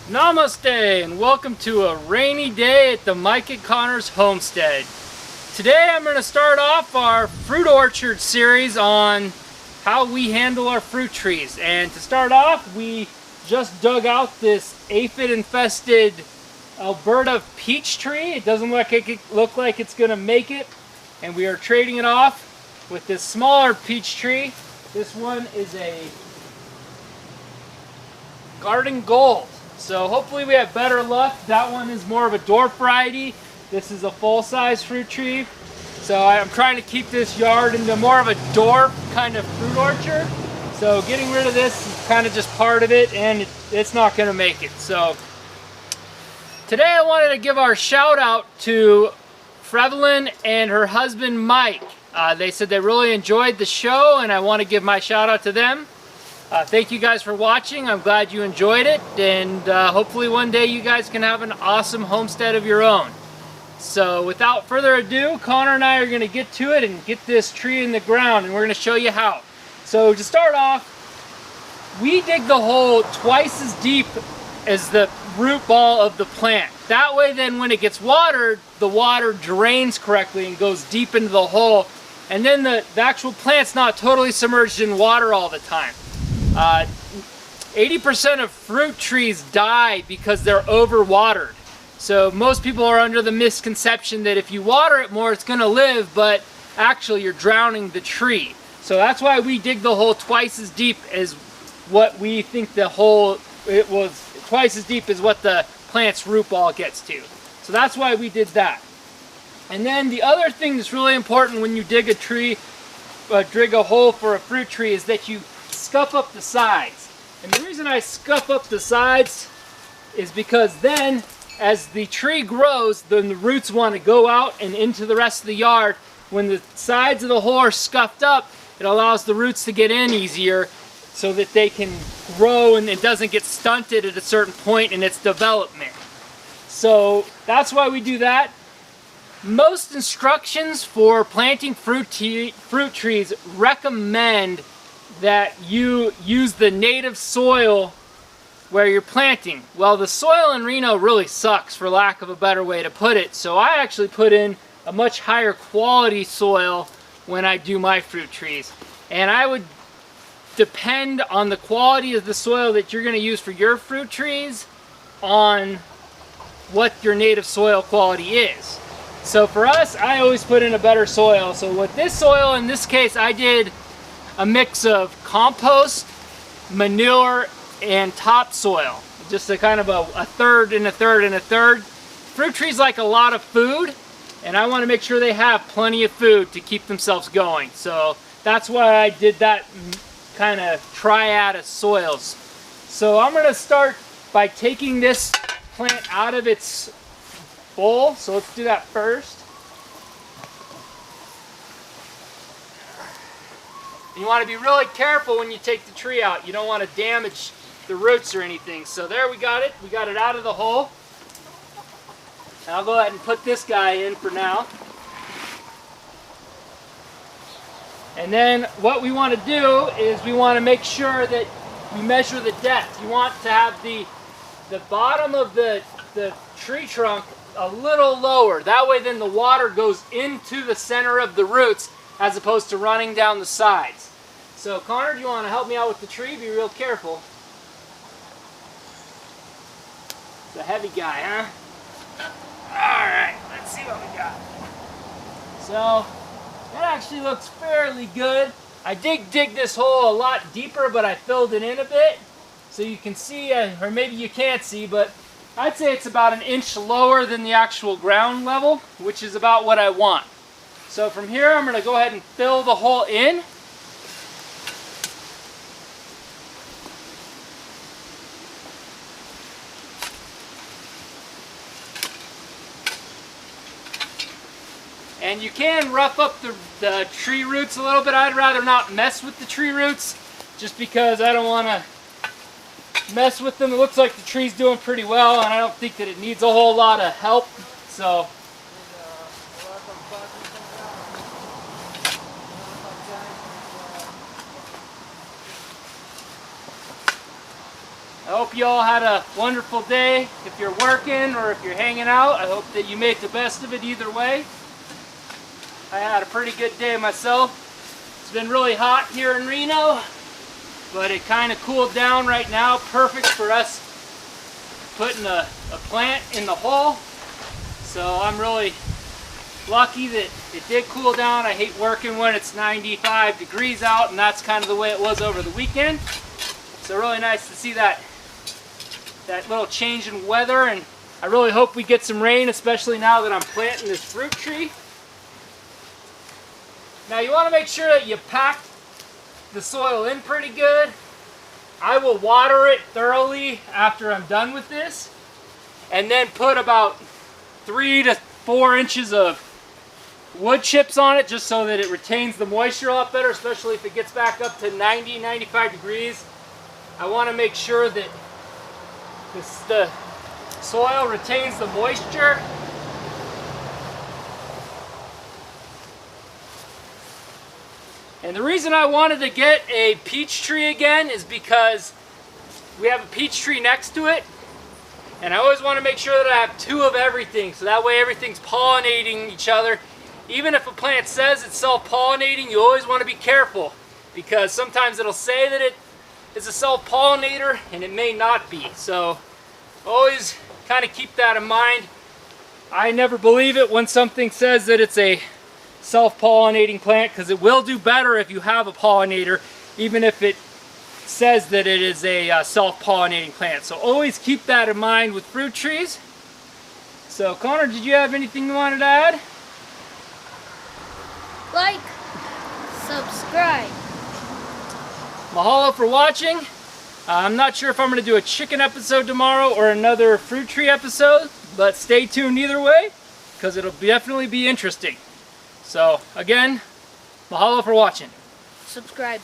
Namaste and welcome to a rainy day at the Mike and Connor's homestead. Today I'm going to start off our fruit orchard series on how we handle our fruit trees. And to start off, we just dug out this aphid infested Alberta peach tree. It doesn't look like it's going to make it, and we are trading it off with this smaller peach tree. This one is a Garden Gold. So hopefully we have better luck. That one is more of a dwarf variety. This is a full-size fruit tree. So I'm trying to keep this yard into more of a dwarf kind of fruit orchard. So getting rid of this is kind of just part of it, and it's not going to make it. So today I wanted to give our shout out to Frevelyn and her husband Mike. They said they really enjoyed the show, and I want to give my shout out to them. Thank you guys for watching. I'm glad you enjoyed it, and hopefully one day you guys can have an awesome homestead of your own. So without further ado, Connor and I are going to get to it and get this tree in the ground, and we're going to show you how. So to start off, we dig the hole twice as deep as the root ball of the plant. That way then when it gets watered, the water drains correctly and goes deep into the hole, and then the actual plant's not totally submerged in water all the time. 80% of fruit trees die because they're overwatered. So most people are under the misconception that if you water it more, it's going to live, but actually you're drowning the tree. So that's why we dig the hole twice as deep as what we think the hole, it was twice as deep as what the plant's root ball gets to. So that's why we did that. And then the other thing that's really important when you dig a tree, dig a hole for a fruit tree, is that you scuff up the sides. And the reason I scuff up the sides is because then as the tree grows, then the roots want to go out and into the rest of the yard. When the sides of the hole are scuffed up, it allows the roots to get in easier so that they can grow and it doesn't get stunted at a certain point in its development. So that's why we do that. Most instructions for planting fruit trees recommend that you use the native soil where you're planting. Well, the soil in Reno really sucks, for lack of a better way to put it, so I actually put in a much higher quality soil when I do my fruit trees. And I would depend on the quality of the soil that you're going to use for your fruit trees on what your native soil quality is. So for us, I always put in a better soil. So with this soil, in this case, I did a mix of compost, manure, and topsoil. Just a kind of a third and a third and a third. Fruit trees like a lot of food, and I want to make sure they have plenty of food to keep themselves going. So that's why I did that kind of triad of soils. So I'm going to start by taking this plant out of its bowl. So let's do that first. You want to be really careful when you take the tree out. You don't want to damage the roots or anything. So there we got it. We got it out of the hole. And I'll go ahead and put this guy in for now. And then what we want to do is we want to make sure that we measure the depth. You want to have the bottom of the tree trunk a little lower. That way then the water goes into the center of the roots as opposed to running down the sides. So Connor, do you want to help me out with the tree? Be real careful. It's a heavy guy, huh? Alright, let's see what we got. So, that actually looks fairly good. I did dig this hole a lot deeper, but I filled it in a bit. So you can see, or maybe you can't see, but I'd say it's about an inch lower than the actual ground level, which is about what I want. So from here, I'm going to go ahead and fill the hole in. And you can rough up the tree roots a little bit. I'd rather not mess with the tree roots just because I don't want to mess with them. It looks like the tree's doing pretty well, and I don't think that it needs a whole lot of help. So I hope you all had a wonderful day. If you're working or if you're hanging out, I hope that you make the best of it either way. I had a pretty good day myself. It's been really hot here in Reno, but it kind of cooled down right now. Perfect for us putting a plant in the hole. So I'm really lucky that it did cool down. I hate working when it's 95 degrees out, and that's kind of the way it was over the weekend. So really nice to see that little change in weather, and I really hope we get some rain, especially now that I'm planting this fruit tree. Now you want to make sure that you pack the soil in pretty good. I will water it thoroughly after I'm done with this, and then put about 3 to 4 inches of wood chips on it just so that it retains the moisture a lot better, especially if it gets back up to 90, 95 degrees. I want to make sure that the soil retains the moisture. And the reason I wanted to get a peach tree again is because we have a peach tree next to it, and I always want to make sure that I have 2 of everything, so that way everything's pollinating each other. Even if a plant says it's self-pollinating, you always want to be careful, because sometimes it'll say that it is a self-pollinator and it may not be. So always kind of keep that in mind. I never believe it when something says that it's a self-pollinating plant, because it will do better if you have a pollinator, even if it says that it is a self-pollinating plant. So always keep that in mind with fruit trees. So Connor, did you have anything you wanted to add? Like, subscribe. Mahalo for watching. I'm not sure if I'm going to do a chicken episode tomorrow or another fruit tree episode, but stay tuned either way, because it'll definitely be interesting. So again, mahalo for watching. Subscribe.